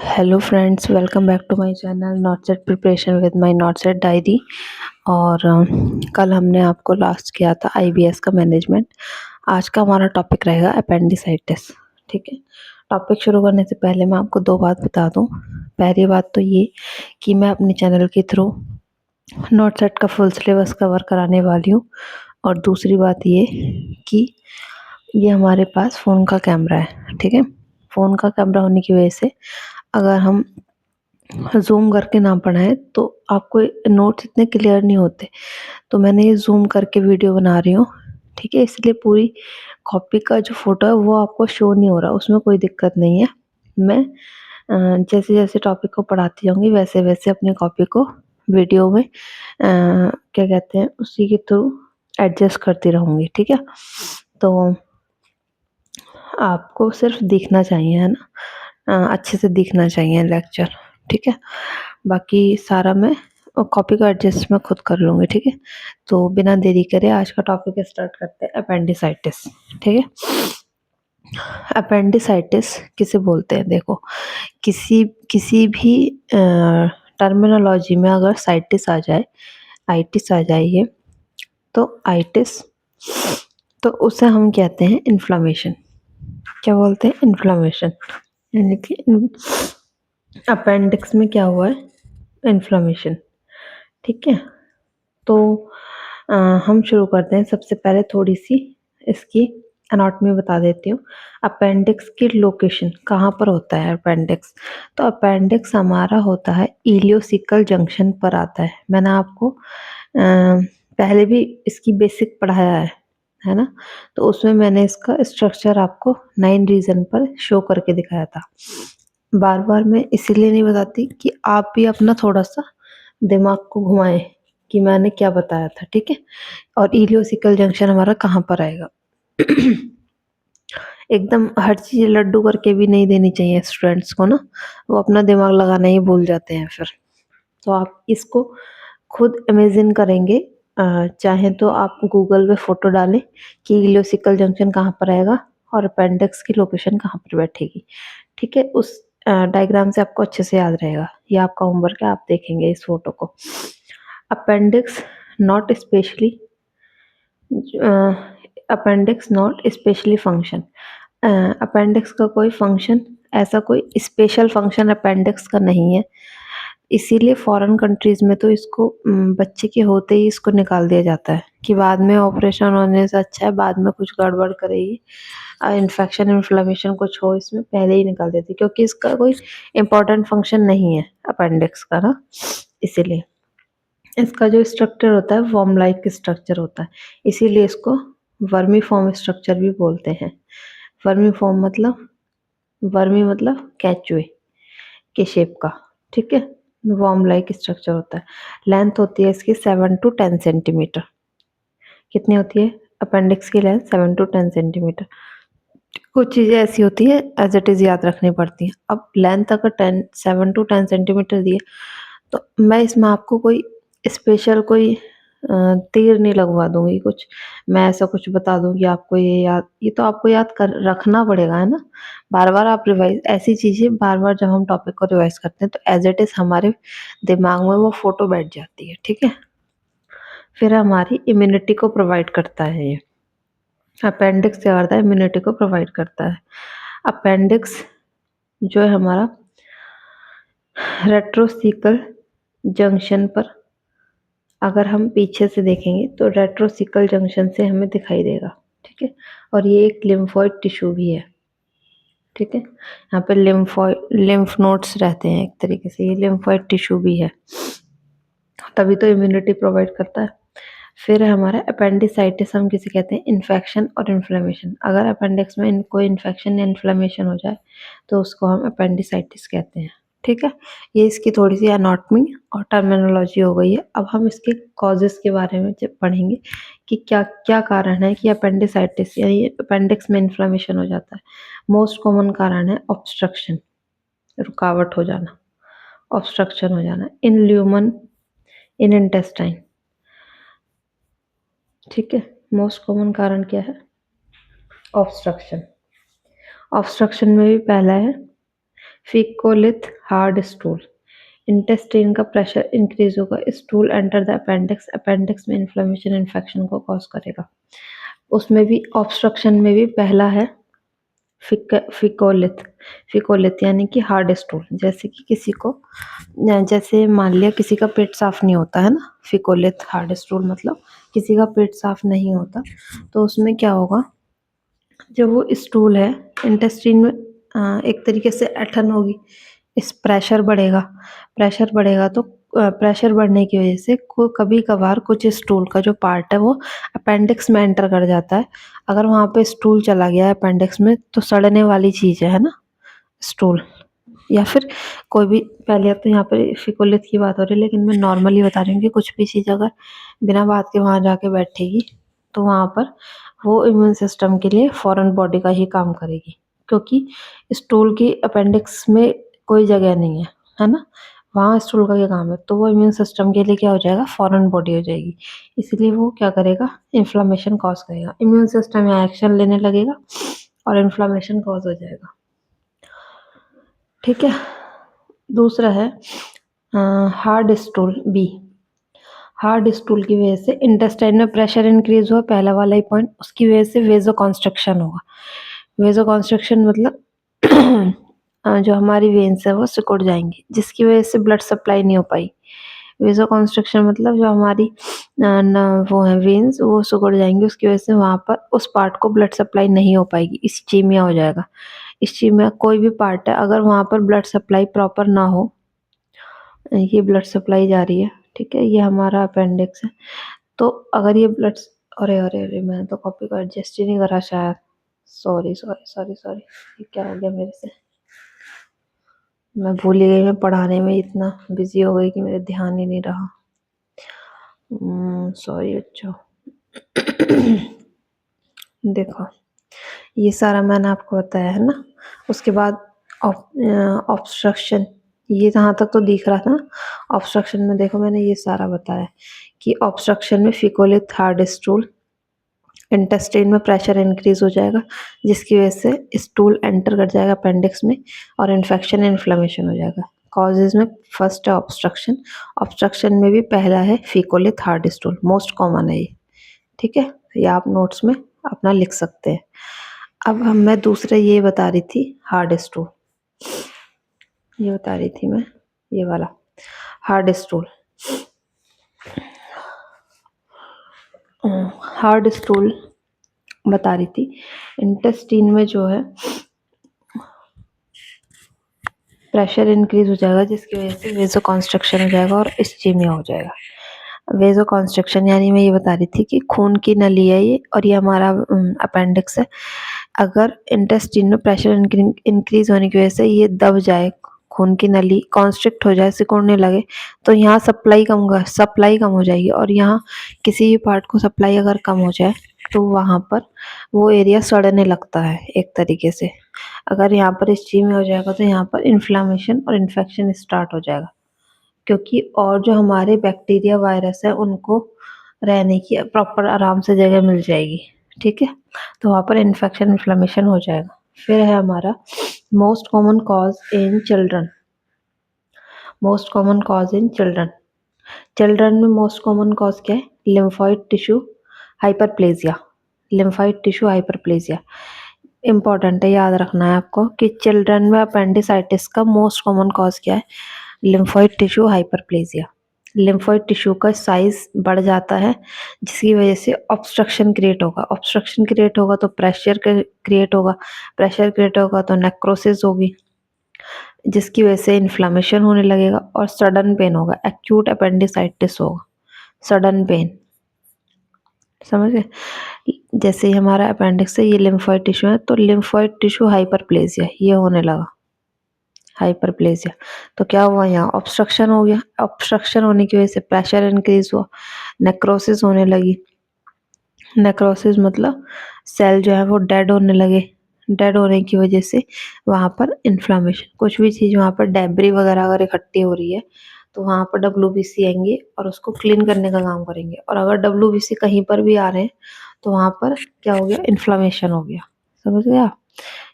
Hello friends, welcome back to my channel not set preparation with my not set diary. और कल हमने आपको last किया था आईबीएस का मैनेजमेंट। आज का हमारा टॉपिक रहेगा अपेंडिसाइटिस। ठीक है। टॉपिक शुरू करने से पहले मैं आपको दो बात बता दूं। पहली बात तो ये कि मैं अपने चैनल के थ्रू नॉट सेट का फुल सिलेबस कवर कराने वाली हूँ। और दूसरी बात ये कि ये हमारे पास फ़ोन का कैमरा है। ठीक है। फ़ोन का कैमरा होने की वजह से अगर हम ज़ूम करके ना पढ़ाएं तो आपको नोट्स इतने क्लियर नहीं होते। तो मैंने ये ज़ूम करके वीडियो बना रही हूँ। ठीक है। इसलिए पूरी कॉपी का जो फ़ोटो है वो आपको शो नहीं हो रहा, उसमें कोई दिक्कत नहीं है। मैं जैसे जैसे टॉपिक को पढ़ाती जाऊँगी वैसे वैसे अपनी कॉपी को वीडियो में क्या कहते हैं उसी के थ्रू एडजस्ट करती रहूँगी। ठीक है। तो आपको सिर्फ दिखना चाहिए, है ना। अच्छे से दिखना चाहिए लेक्चर। ठीक है। बाकी सारा मैं कॉपी का एडजस्ट मैं खुद कर लूँगी। ठीक है। तो बिना देरी करे आज का टॉपिक स्टार्ट करते हैं, अपेंडिसाइटिस। ठीक है। अपेंडिसाइटिस किसे बोलते हैं? देखो, किसी किसी भी टर्मिनोलॉजी में अगर साइटिस आ जाए, आइटिस आ जाए ये, तो आइटिस, तो उसे हम कहते हैं इन्फ्लामेशन। क्या बोलते हैं? इन्फ्लामेशन। यानी कि अपेंडिक्स में क्या हुआ है? इन्फ्लामेशन। ठीक है। तो हम शुरू करते हैं। सबसे पहले थोड़ी सी इसकी एनाटॉमी बता देती हूँ। अपेंडिक्स की लोकेशन कहाँ पर होता है अपेंडिक्स? तो अपेंडिक्स हमारा होता है इलियोसिकल जंक्शन पर आता है। मैंने आपको पहले भी इसकी बेसिक पढ़ाया है ना। तो उसमें मैंने इसका स्ट्रक्चर आपको 9 रीजन पर शो करके दिखाया था। बार बार मैं इसीलिए नहीं बताती कि आप भी अपना थोड़ा सा दिमाग को घुमाएं कि मैंने क्या बताया था। ठीक है। और इलियोसिकल जंक्शन हमारा कहाँ पर आएगा? एकदम हर चीज लड्डू करके भी नहीं देनी चाहिए स्टूडेंट्स को ना। वो अपना दिमाग लगाना ही भूल जाते हैं फिर। तो आप इसको खुद इमेजिन करेंगे। चाहे तो आप गूगल पे फोटो डालें कि इलियोसिकल जंक्शन कहाँ पर आएगा और अपेंडिक्स की लोकेशन कहाँ पर बैठेगी। ठीक है। उस डायग्राम से आपको अच्छे से याद रहेगा। ये आपका होमवर्क है, आप देखेंगे इस फोटो को। Appendix not specially appendix not specially function. Appendix का कोई फंक्शन, ऐसा कोई स्पेशल फंक्शन अपेंडिक्स का नहीं है। इसीलिए फॉरेन कंट्रीज में तो इसको बच्चे के होते ही इसको निकाल दिया जाता है कि बाद में ऑपरेशन होने से अच्छा है बाद में कुछ गड़बड़ करेगी, इन्फेक्शन इन्फ्लेमेशन कुछ हो, इसमें पहले ही निकाल देती, क्योंकि इसका कोई इम्पोर्टेंट फंक्शन नहीं है अपेंडिक्स का ना। इसीलिए इसका जो स्ट्रक्चर होता है वर्म लाइक स्ट्रक्चर होता है। इसीलिए इसको वर्मी फॉर्म स्ट्रक्चर भी बोलते हैं। वर्मी फॉर्म मतलब, वर्मी मतलब केचुए के शेप का। ठीक है। वर्म लाइक स्ट्रक्चर होता है। लेंथ होती है इसकी 7 to 10 सेंटीमीटर। कितनी होती है अपेंडिक्स की लेंथ? 7 to 10 centimetre. कुछ चीज़ें ऐसी होती है एज इट इज़ याद रखनी पड़ती हैं। अब लेंथ अगर 7 to 10 सेंटीमीटर दी है तो मैं इसमें आपको कोई स्पेशल कोई तीर नहीं लगवा दूंगी कुछ। मैं ऐसा कुछ बता दूंगी आपको ये याद, ये तो आपको याद कर रखना पड़ेगा, है ना। बार बार आप रिवाइज, ऐसी चीज़ें बार बार जब हम टॉपिक को रिवाइज करते हैं तो एज इट इज़ हमारे दिमाग में वो फोटो बैठ जाती है। ठीक है। फिर हमारी इम्यूनिटी को प्रोवाइड करता है ये। अपेंडिक्स क्या करता है? इम्यूनिटी को प्रोवाइड करता है। अपेंडिक्स जो है हमारा रेट्रोसिकल जंक्शन पर, अगर हम पीछे से देखेंगे तो रेट्रोसिकल जंक्शन से हमें दिखाई देगा। ठीक है। और ये एक लिम्फोइड टिश्यू भी है। ठीक है। यहाँ पे लिम्फ नोड्स रहते हैं एक तरीके से, ये लिम्फोइड टिश्यू भी है, तभी तो इम्यूनिटी प्रोवाइड करता है। फिर है हमारा अपेंडिसाइटिस, हम किसे कहते हैं? इन्फेक्शन और इन्फ्लेमेशन। अगर अपेंडिक्स में कोई इन्फेक्शन या इन्फ्लेमेशन हो जाए तो उसको हम अपेंडिसाइटिस कहते हैं। ठीक है। ये इसकी थोड़ी सी एनाटॉमी और टर्मिनोलॉजी हो गई है। अब हम इसके कॉजेस के बारे में जब पढ़ेंगे कि क्या क्या कारण है कि अपेंडिसाइटिस यानी अपेंडिक्स में इन्फ्लेमेशन हो जाता है। मोस्ट कॉमन कारण है ऑब्स्ट्रक्शन, रुकावट हो जाना, ऑब्स्ट्रक्शन हो जाना इन ल्यूमन, इन इंटेस्टाइन। ठीक है। मोस्ट कॉमन कारण क्या है? ऑब्स्ट्रक्शन। ऑब्स्ट्रक्शन में भी पहला है फिकोलिथ हार्ड स्टूल, इंटेस्टाइन का प्रेशर इंक्रीज होगा, stool enter the appendix, appendix में इन्फ्लेमेशन इन्फेक्शन को कॉज करेगा। उसमें भी ऑब्स्ट्रक्शन में भी पहला है फिकोलिथ, फिकोलिथ यानी कि हार्ड स्टूल। जैसे कि किसी को, जैसे मान लिया किसी का पेट साफ नहीं होता है ना, फिकोलिथ हार्ड स्टूल मतलब किसी का पेट साफ नहीं होता, तो उसमें क्या होगा, जब वो स्टूल है इंटेस्टाइन में एक तरीके से ऐंठन होगी, इस प्रेशर बढ़ेगा, प्रेशर बढ़ेगा तो प्रेशर बढ़ने की वजह से कभी कभार कुछ स्टूल का जो पार्ट है वो अपेंडिक्स में एंटर कर जाता है। अगर वहाँ पे स्टूल चला गया है अपेंडिक्स में तो सड़ने वाली चीज़ है ना स्टूल, या फिर कोई भी, पहले अब तो यहाँ पर फिकोलिथ की बात हो रही है लेकिन मैं नॉर्मली बता रही हूँ कि कुछ भी चीज़ अगर बिना बात के वहाँ जाके बैठेगी तो वहाँ पर वो इम्यून सिस्टम के लिए फॉरेन बॉडी का ही काम करेगी, क्योंकि स्टूल की अपेंडिक्स में कोई जगह नहीं है ना, वहाँ स्टूल का क्या काम है, तो वो इम्यून सिस्टम के लिए क्या हो जाएगा, फॉरेन बॉडी हो जाएगी, इसलिए वो क्या करेगा, इन्फ्लामेशन कॉज करेगा, इम्यून सिस्टम यहाँ एक्शन लेने लगेगा और इन्फ्लामेशन कॉज हो जाएगा। ठीक है। दूसरा है hard stool B, hard stool की वजह से इंटेस्टाइन में प्रेशर इंक्रीज हुआ, पहला वाला ही पॉइंट, उसकी वजह से वेजो कॉन्स्ट्रक्शन होगा। वेजो कॉन्स्ट्रक्शन मतलब जो हमारी वेन्स है वो सिकुड़ जाएंगी, जिसकी वजह से ब्लड सप्लाई नहीं हो पाई। वेजो कॉन्स्ट्रक्शन मतलब जो हमारी वो है वेन्स वो सिकुड़ जाएंगी, उसकी वजह से वहाँ पर उस पार्ट को ब्लड सप्लाई नहीं हो पाएगी, इस्चीमिया हो जाएगा। इस्चीमिया कोई भी पार्ट है अगर वहाँ पर ब्लड सप्लाई प्रॉपर ना हो, ये ब्लड सप्लाई जा रही है, ठीक है, ये हमारा अपेंडिक्स है, तो अगर ये ब्लड, अरे अरे अरे मैंने तो कॉपी को एडजस्ट ही नहीं करा शायद, सॉरी सॉरी सॉरी सॉरी, ये क्या हो गया मेरे से, मैं भूल ही गई, मैं पढ़ाने में इतना बिजी हो गई कि मेरे ध्यान ही नहीं रहा, सॉरी बच्चों। देखो ये सारा मैंने आपको बताया है ना, उसके बाद ऑब्स्ट्रक्शन, ये जहाँ तक तो दिख रहा था ना, ऑब्स्ट्रक्शन में देखो मैंने ये सारा बताया कि ऑब्स्ट्रक्शन में फिकोलिथ हार्ड स्टूल, इंटेस्टाइन में प्रेशर इंक्रीज हो जाएगा जिसकी वजह से स्टूल एंटर कर जाएगा अपेंडिक्स में और इन्फेक्शन इन्फ्लेमेशन हो जाएगा। कॉजेज में फर्स्ट है ऑब्स्ट्रक्शन, ऑब्स्ट्रक्शन में भी पहला है फिकोलिथ हार्ड स्टूल, मोस्ट कॉमन है ये, ठीक है, ये आप नोट्स में अपना लिख सकते हैं। अब मैं दूसरा ये बता रही थी हार्ड स्टूल, ये बता रही थी मैं, ये वाला हार्ड स्टूल, हार्ड स्टूल बता रही थी, इंटेस्टाइन में जो है प्रेशर इंक्रीज हो जाएगा जिसकी वजह से वेजो कॉन्स्ट्रक्शन हो जाएगा और इस्चीमिया हो जाएगा। वेजो कॉन्स्ट्रक्शन यानी मैं ये बता रही थी कि खून की नली है ये और ये हमारा अपेंडिक्स है, अगर इंटेस्टाइन में प्रेशर इंक्रीज होने की वजह से ये दब जाए, खून की नली कॉन्स्ट्रिक्ट हो जाए, सिकुड़ने लगे, तो यहाँ सप्लाई कम हो जाएगी, और यहाँ किसी भी पार्ट को सप्लाई अगर कम हो जाए तो वहाँ पर वो एरिया सड़ने लगता है एक तरीके से। अगर यहाँ पर इस्चीमिया हो जाएगा तो यहाँ पर इन्फ्लामेशन और इन्फेक्शन स्टार्ट हो जाएगा, क्योंकि और जो हमारे बैक्टीरिया वायरस है उनको रहने की प्रॉपर आराम से जगह मिल जाएगी, ठीक है, तो वहाँ पर इन्फेक्शन इन्फ्लेमेशन हो जाएगा। फिर है हमारा most common cause in children, most common cause in children, children में मोस्ट कॉमन कॉज क्या है, lymphoid tissue hyperplasia, lymphoid tissue hyperplasia important है, याद रखना है आपको कि चिल्ड्रन में अपेंडिसाइटिस का मोस्ट कॉमन कॉज क्या है, lymphoid tissue hyperplasia. Lymphoid tissue का साइज बढ़ जाता है जिसकी वजह से ऑब्स्ट्रक्शन क्रिएट होगा, ऑब्स्ट्रक्शन क्रिएट होगा तो प्रेशर क्रिएट होगा, प्रेशर क्रिएट होगा तो नेक्रोसिस होगी जिसकी वजह से इन्फ्लामेशन होने लगेगा और सडन पेन होगा, एक्यूट अपेंडिसाइटिस होगा, सडन पेन, समझ गए। जैसे ही हमारा अपेंडिक्स है, ये लिम्फोइड टिश्यू है तो लिम्फोइड टिश्यू हाइपरप्लेजिया ये होने लगा, हाइपरप्लेजिया, तो क्या हुआ, यहाँ ऑब्स्ट्रक्शन हो गया, ऑब्स्ट्रक्शन होने की वजह से प्रेशर इंक्रीज हुआ, नेक्रोसिस होने लगी, नेक्रोसिस मतलब सेल जो है वो डेड होने लगे, डेड होने की वजह से वहाँ पर इन्फ्लामेशन, कुछ भी चीज़ वहाँ पर डेब्री वगैरह अगर इकट्ठी हो रही है तो वहाँ पर WBC आएंगे और उसको क्लीन करने का काम करेंगे, और अगर WBC कहीं पर भी आ रहे हैं तो वहाँ पर क्या हो गया, इन्फ्लामेशन हो गया, समझ गया।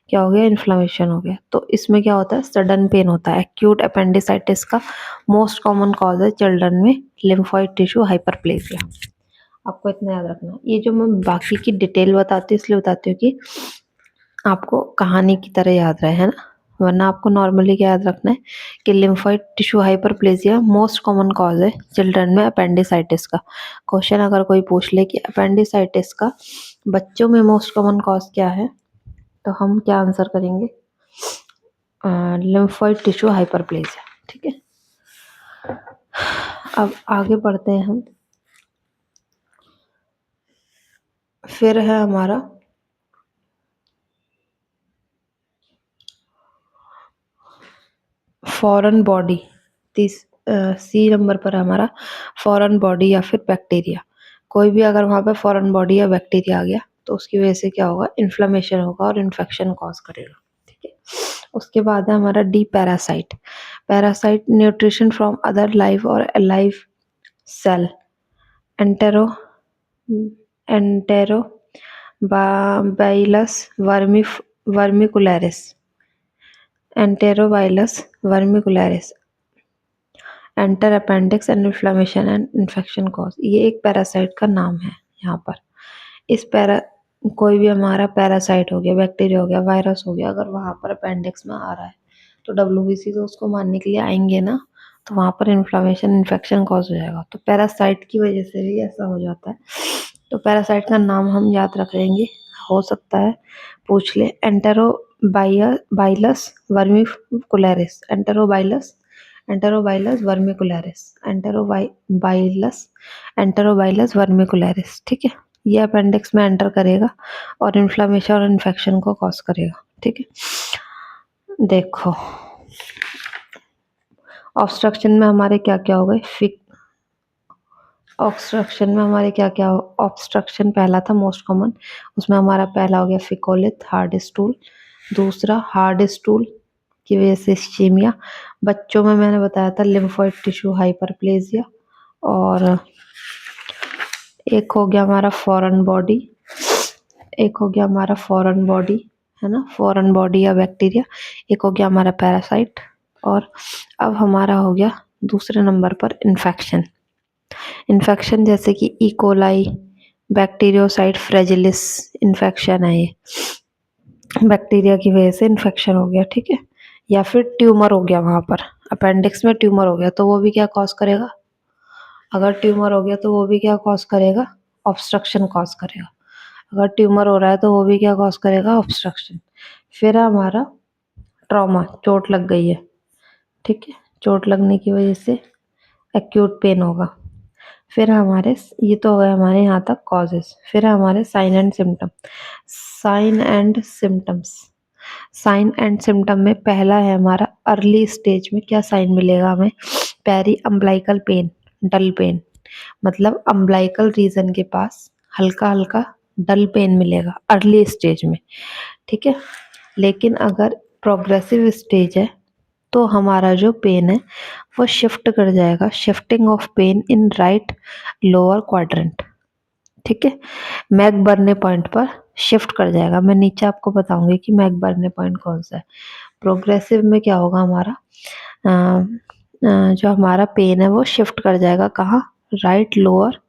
क्या हो गया, इन्फ्लेमेशन हो गया। तो इसमें क्या होता है, सडन पेन होता है। एक्यूट अपेंडिसाइटिस का मोस्ट कॉमन कॉज है चिल्ड्रन में लिम्फोइड टिश्यू हाइपरप्लेसिया। आपको इतना याद रखना है। ये जो मैं बाकी की डिटेल बताती हूँ इसलिए बताती हूँ कि आपको कहानी की तरह याद रहे, है ना। वरना आपको नॉर्मली क्या याद रखना है कि lymphoid tissue hyperplasia most common cause है चिल्ड्रन में अपेंडिसाइटिस का। क्वेश्चन अगर कोई पूछ ले कि अपेंडिसाइटिस का बच्चों में मोस्ट कॉमन कॉज क्या है, तो हम क्या आंसर करेंगे, लिम्फोइड टिश्यू हाइपरप्लेसिया। ठीक है, अब आगे बढ़ते हैं हम। फिर है हमारा फॉरेन बॉडी। सी नंबर पर है हमारा फॉरेन बॉडी या फिर बैक्टीरिया। कोई भी अगर वहाँ पे फॉरेन बॉडी या बैक्टीरिया आ गया तो उसकी वजह से क्या होगा, इन्फ्लेमेशन होगा और इन्फेक्शन कॉज करेगा। ठीक है, उसके बाद है हमारा the parasite. Parasite nutrition from other live और alive cell. Entero Enterobius vermicularis. Enterobius vermicularis enter appendix and inflammation and infection cause. ये एक पैरासाइट का नाम है यहाँ पर। इस पैरा कोई भी हमारा पैरासाइट हो गया, बैक्टीरिया हो गया, वायरस हो गया, अगर वहाँ पर अपेंडिक्स में आ रहा है तो डब्ल्यूबीसी तो उसको मारने के लिए आएंगे ना, तो वहाँ पर इन्फ्लेमेशन इन्फेक्शन कॉज हो जाएगा। तो पैरासाइट की वजह से भी ऐसा हो जाता है। तो पैरासाइट का नाम हम याद रख लेंगे, हो सकता है पूछ ले। एंटेरोबाइलस वर्मिकुलरिस। एंटेरोबाइलस वर्मिकुलरिस। एंटेरोबाइलस वर्मिकुलरिस। ठीक है, ये अपेंडिक्स में एंटर करेगा और इन्फ्लेमेशन और इन्फेक्शन को कॉज करेगा। ठीक है, देखो ऑब्स्ट्रक्शन में हमारे क्या क्या हो गए, ऑब्स्ट्रक्शन में हमारे क्या क्या, ऑब्स्ट्रक्शन पहला था मोस्ट कॉमन, उसमें हमारा पहला हो गया फिकोलिथ हार्ड स्टूल। दूसरा हार्ड स्टूल की वजह से इस्चीमिया। बच्चों में मैंने बताया था लिम्फोइड टिश्यू हाइपरप्लेजिया। और एक हो गया हमारा फॉरेन बॉडी, एक हो गया हमारा फॉरेन बॉडी, है ना, फॉरेन बॉडी या बैक्टीरिया। एक हो गया हमारा पैरासाइट। और अब हमारा हो गया दूसरे नंबर पर इन्फेक्शन। इन्फेक्शन जैसे कि इकोलाई, बैक्टीरियोसाइट फ्रेजिलिस इन्फेक्शन है, ये बैक्टीरिया की वजह से इन्फेक्शन हो गया। ठीक है, या फिर ट्यूमर हो गया, वहाँ पर अपेंडिक्स में ट्यूमर हो गया तो वो भी क्या कॉज करेगा, अगर ट्यूमर हो गया तो वो भी क्या कॉज करेगा, ऑब्स्ट्रक्शन कॉज करेगा। अगर ट्यूमर हो रहा है तो वो भी क्या कॉज करेगा, ऑब्स्ट्रक्शन। फिर है हमारा ट्रॉमा, चोट लग गई है। ठीक है, चोट लगने की वजह से एक्यूट पेन होगा। फिर हमारे, ये तो हो गए हमारे यहाँ तक कॉजेस। फिर हमारे sign and symptom. Sign and symptoms, sign and symptom में पहला है हमारा अर्ली स्टेज में क्या साइन मिलेगा हमें, periumbilical pain, dull pain. मतलब अम्बलाइकल रीजन के पास हल्का हल्का डल पेन मिलेगा अर्ली स्टेज में। ठीक है, लेकिन अगर प्रोग्रेसिव स्टेज है तो हमारा जो पेन है वो शिफ्ट कर जाएगा, shifting of pen in right lower quadrant. ठीक है, मैक बर्ने पॉइंट पर शिफ्ट कर जाएगा। मैं नीचे आपको बताऊंगी कि मैक बर्ने पॉइंट कौन सा है। प्रोग्रेसिव में क्या होगा हमारा, जो हमारा पेन है वो शिफ्ट कर जाएगा कहाँ, राइट लोअर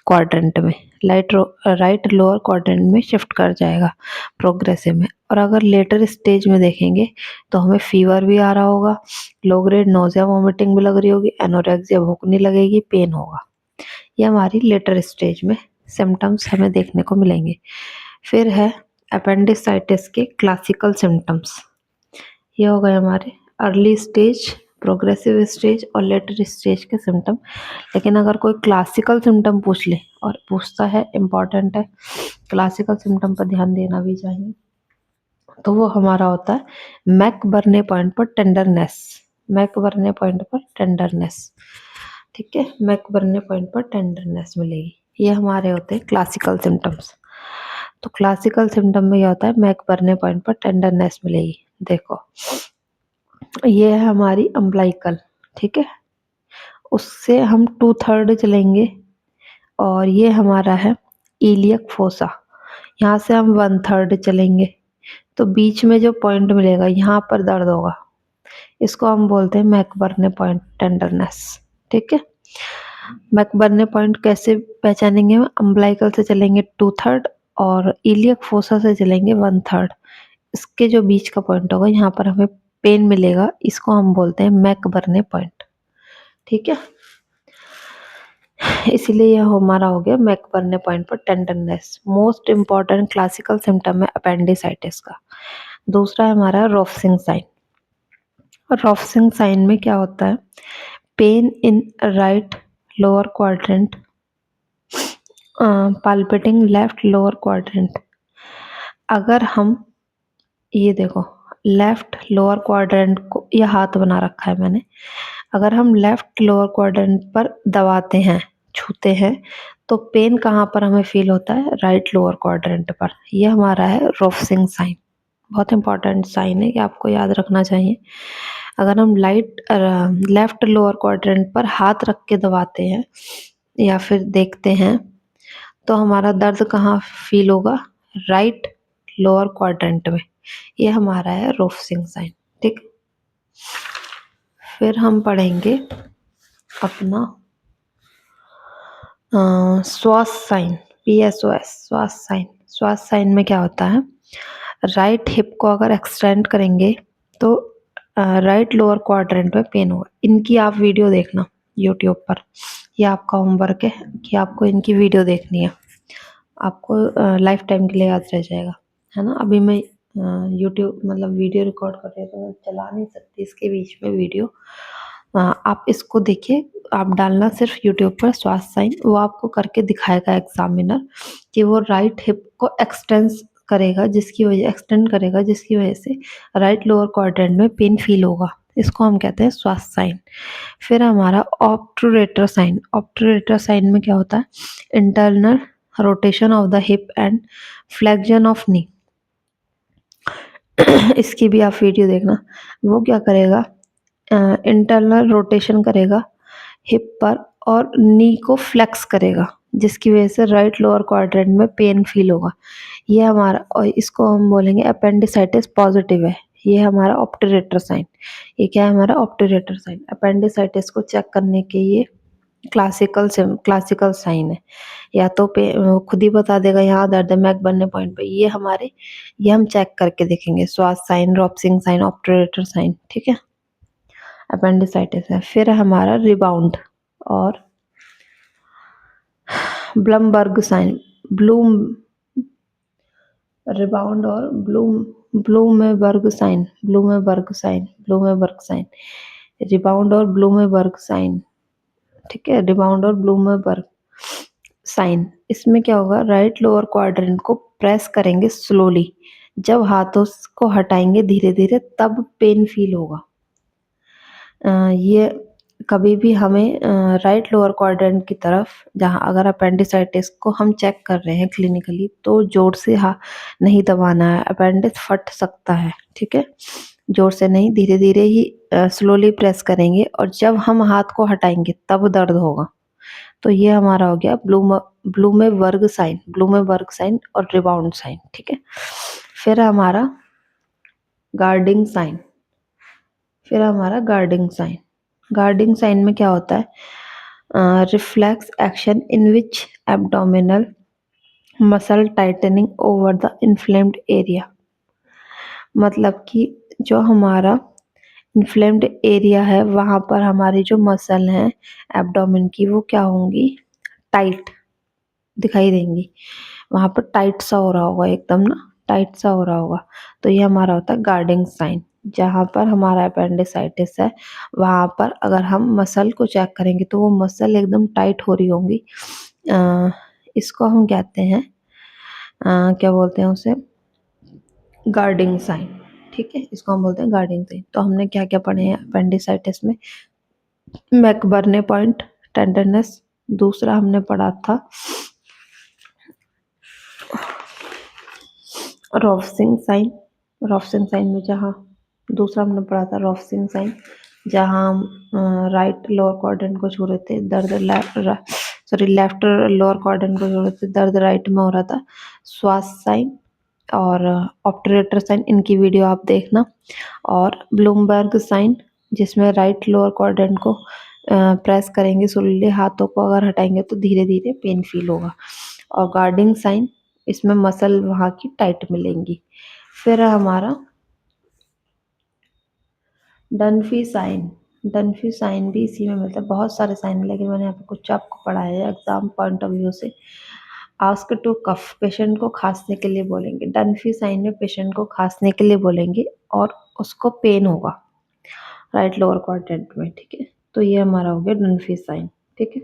क्वाड्रेंट में, राइट लोअर क्वाड्रेंट में शिफ्ट कर जाएगा प्रोग्रेसिव में। और अगर लेटर स्टेज में देखेंगे तो हमें फीवर भी आ रहा होगा, लो ग्रेड नोजिया वॉमिटिंग भी लग रही होगी, एनोरेक्सिया भूख नहीं लगेगी, पेन होगा। ये हमारी लेटर स्टेज में सिम्टम्स हमें देखने को मिलेंगे। फिर है अपेंडिसाइटिस के क्लासिकल सिम्टम्स। ये हो गए हमारे अर्ली स्टेज, प्रोग्रेसिव स्टेज और लेटर स्टेज के सिम्टम। लेकिन अगर कोई क्लासिकल सिम्टम पूछ ले, और पूछता है, इम्पॉर्टेंट है, क्लासिकल सिम्टम पर ध्यान देना भी चाहिए, तो वो हमारा होता है मैक बर्ने पॉइंट पर टेंडरनेस। मैक बर्ने पॉइंट पर टेंडरनेस। ठीक है, मैक बर्ने पॉइंट पर टेंडरनेस मिलेगी। ये हमारे होते हैं क्लासिकल सिम्टम्स। तो क्लासिकल सिम्टम में क्या होता है, मैक बर्ने पॉइंट पर टेंडरनेस मिलेगी। देखो ये है हमारी अम्बलाइकल। ठीक है, उससे हम 2/3 चलेंगे और ये हमारा है इलियक फोसा, यहाँ से हम 1/3 चलेंगे। तो बीच में जो पॉइंट मिलेगा यहाँ पर दर्द होगा, इसको हम बोलते हैं मैकबर्ने पॉइंट टेंडरनेस। ठीक है, मैकबर्ने पॉइंट कैसे पहचानेंगे? अम्बिलिकल से चलेंगे 2/3 और इलियक फोसा से चलेंगे 1/3। इसके जो बीच का पॉइंट होगा यहाँ पर हमें पेन मिलेगा, इसको हम बोलते हैं मैकबर्ने पॉइंट। ठीक है, इसीलिए यह हमारा हो गया मैकबर्ने पॉइंट पर tenderness. Most important classical symptom है अपेंडिसाइटिस का। दूसरा है हमारा रोफसिंग साइन। रोफसिंग साइन में क्या होता है? Pain in right lower quadrant, palpitating left lower quadrant. अगर हम ये देखो लेफ्ट लोअर क्वाड्रेंट को, यह हाथ बना रखा है मैंने, अगर हम लेफ्ट लोअर क्वाड्रेंट पर दबाते हैं, छूते हैं, तो पेन कहाँ पर हमें फील होता है? राइट लोअर क्वाड्रेंट पर। यह हमारा है रोफसिंग साइन। बहुत इंपॉर्टेंट साइन है कि आपको याद रखना चाहिए। अगर हम लेफ्ट लोअर क्वाड्रेंट पर हाथ रख के दबाते हैं या फिर देखते हैं, तो हमारा दर्द कहाँ फील होगा? राइट लोअर क्वाड्रेंट में। ये हमारा है रोफसिंग साइन। ठीक, फिर हम पढ़ेंगे अपना श्वास साइन, PSOS, श्वास साइन। श्वास साइन में क्या होता है? राइट हिप को अगर एक्सटेंड करेंगे तो राइट लोअर क्वाड्रेंट में पेन होगा। इनकी आप वीडियो देखना यूट्यूब पर, यह आपका होमवर्क है कि आपको इनकी वीडियो देखनी है, आपको लाइफ टाइम के लिए याद रह जाएगा, है ना। अभी मैं यूट्यूब मतलब वीडियो रिकॉर्ड कर रही हूँ तो मैं चला नहीं सकती इसके बीच में वीडियो। आप इसको देखिए, आप डालना सिर्फ यूट्यूब पर श्वास साइन, वो आपको करके दिखाएगा एग्जामिनर कि वो राइट हिप को एक्सटेंड करेगा जिसकी वजह से राइट लोअर क्वाड्रेंट में पेन फील होगा। इसको हम कहते हैं श्वास साइन। फिर हमारा ऑब्टूरेटर साइन। ऑब्टूरेटर साइन में क्या होता है? Internal rotation of the hip and flexion of नी। इसकी भी आप वीडियो देखना। वो क्या करेगा? इंटरनल रोटेशन करेगा हिप पर और नी को फ्लेक्स करेगा, जिसकी वजह से राइट लोअर क्वाड्रेंट में पेन फील होगा। ये हमारा, और इसको हम बोलेंगे अपेंडिसाइटिस पॉजिटिव है। ये हमारा ऑब्टूरेटर साइन। ये क्या है? हमारा ऑब्टूरेटर साइन। अपेंडिसाइटिस को चेक करने के ये क्लासिकल साइन है। या तो खुद ही बता देगा यहाँ दर्द है मैकबर्ने पॉइंट पे, ये हम चेक करके देखेंगे। श्वास साइन, रोफसिंग साइन, ऑब्टूरेटर साइन। ठीक है, अपेंडिसाइटिस है। फिर हमारा रिबाउंड और ब्लमबर्ग साइन। ब्लूम रिबाउंड और ब्लूमेबर्ग साइन। रिबाउंड और ब्लूमेबर्ग साइन। ठीक है, रिबाउंड और ब्लूमेबर्ग साइन। इसमें क्या होगा? राइट लोअर क्वाड्रेंट को प्रेस करेंगे स्लोली, जब हाथों को हटाएंगे धीरे धीरे तब पेन फील होगा। ये कभी भी हमें राइट लोअर क्वाड्रेंट की तरफ, जहाँ अगर अपेंडिसाइटिस को हम चेक कर रहे हैं क्लिनिकली, तो जोर से नहीं दबाना है, अपेंडिक्स फट सकता है। ठीक है, जोर से नहीं, धीरे धीरे ही स्लोली प्रेस करेंगे और जब हम हाथ को हटाएंगे तब दर्द होगा। तो ये हमारा हो गया ब्लूमेबर्ग साइन और रिबाउंड साइन। ठीक है, फिर हमारा गार्डिंग साइन। गार्डिंग साइन में क्या होता है? Reflex action in which abdominal muscle tightening over the inflamed area. मतलब कि जो हमारा इन्फ्लेम्ड एरिया है वहाँ पर हमारी जो मसल हैं एब्डोमेन की, वो क्या होंगी? टाइट दिखाई देंगी। वहाँ पर टाइट सा हो रहा होगा, एकदम ना टाइट सा हो रहा होगा। तो ये हमारा होता है गार्डिंग साइन। जहाँ पर हमारा अपेंडिसाइटिस है वहाँ पर अगर हम मसल को चेक करेंगे तो वो मसल एकदम टाइट हो रही होंगी। इसको हम कहते हैं क्या बोलते हैं उसे? Guarding sign. ठीक है, इसको हम बोलते हैं गार्डिंग साइन। तो हमने क्या क्या पढ़े हैं अपेंडिसाइटिस में? मैकबर्ने पॉइंट टेंडरनेस, दूसरा हमने पढ़ा था रोफसिंग साइन में जहाँ दूसरा हमने पढ़ा था रोफसिंग साइन, जहाँ हम राइट लोअर क्वाड्रेंट को छू रहे थे, दर्द लेफ्ट लोअर क्वाड्रेंट को छू रहे थे, दर्द राइट में हो रहा था। श्वास साइन और ऑप्टरेटर साइन, इनकी वीडियो आप देखना। और ब्लूमबर्ग साइन, जिसमें राइट लोअर क्वाड्रेंट को प्रेस करेंगे स्लोली, हाथों को अगर हटाएंगे तो धीरे धीरे पेन फील होगा। और गार्डिंग साइन, इसमें मसल वहाँ की टाइट मिलेंगी। फिर हमारा डनफी साइन, डनफी साइन भी इसी में मिलता है। बहुत सारे साइन है, लेकिन मैंने यहाँ पे कुछ आपको पढ़ाया है एग्जाम पॉइंट ऑफ व्यू से। आस्क टू कफ, पेशेंट को खांसने के लिए बोलेंगे। डनफी साइन में पेशेंट को खांसने के लिए बोलेंगे और उसको पेन होगा राइट लोअर क्वाड्रेंट में, ठीक है। तो ये हमारा हो गया डनफी साइन, ठीक है।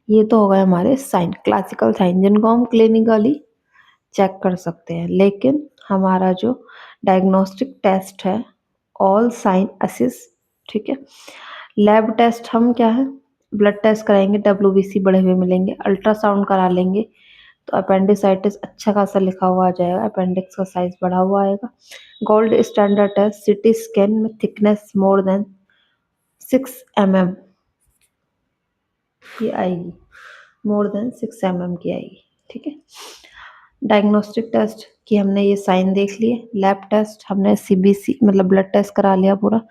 ये तो हो गए हमारे साइन, क्लासिकल साइन, जिनको हम क्लिनिकली चेक कर सकते हैं। लेकिन हमारा जो डायग्नोस्टिक टेस्ट है, ऑल साइन असिस, ठीक है। लैब टेस्ट हम क्या है, ब्लड टेस्ट कराएंगे, डब्ल्यूबीसी बढ़े हुए मिलेंगे, अल्ट्रासाउंड करा लेंगे तो अपेंडिसाइटिस अच्छा खासा लिखा हुआ आ जाएगा, अपेंडिक्स का साइज बढ़ा हुआ आएगा। Gold standard test, CT scan में थिकनेस मोर देन 6 mm की आएगी, मोर देन 6 mm की आएगी, ठीक है। डायग्नोस्टिक टेस्ट की हमने ये साइन देख लिए। लैब टेस्ट हमने सीबीसी मतलब ब्लड टेस्ट करा लिया पूरा,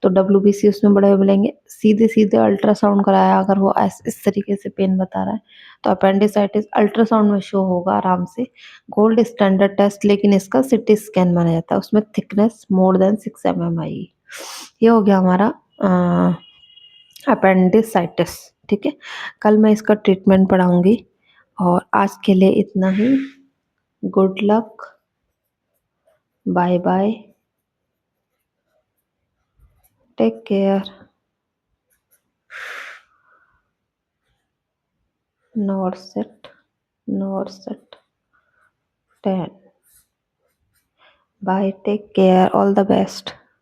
तो डब्ल्यूबीसी उसमें बड़े मिलेंगे। सीधे सीधे अल्ट्रासाउंड कराया अगर वो इस तरीके से पेन बता रहा है तो अपेंडिसाइटिस अल्ट्रासाउंड में शो होगा आराम से। गोल्ड स्टैंडर्ड टेस्ट, लेकिन इसका सिटी स्कैन माना जाता है, उसमें थिकनेस मोर देन 6 mm आएगी। ये हो गया हमारा अपेंडिसाइटिस, ठीक है। कल मैं इसका ट्रीटमेंट पढ़ाऊंगी, और आज के लिए इतना ही। Good luck, bye bye, take care, not set, not set 10, bye, take care, all the best.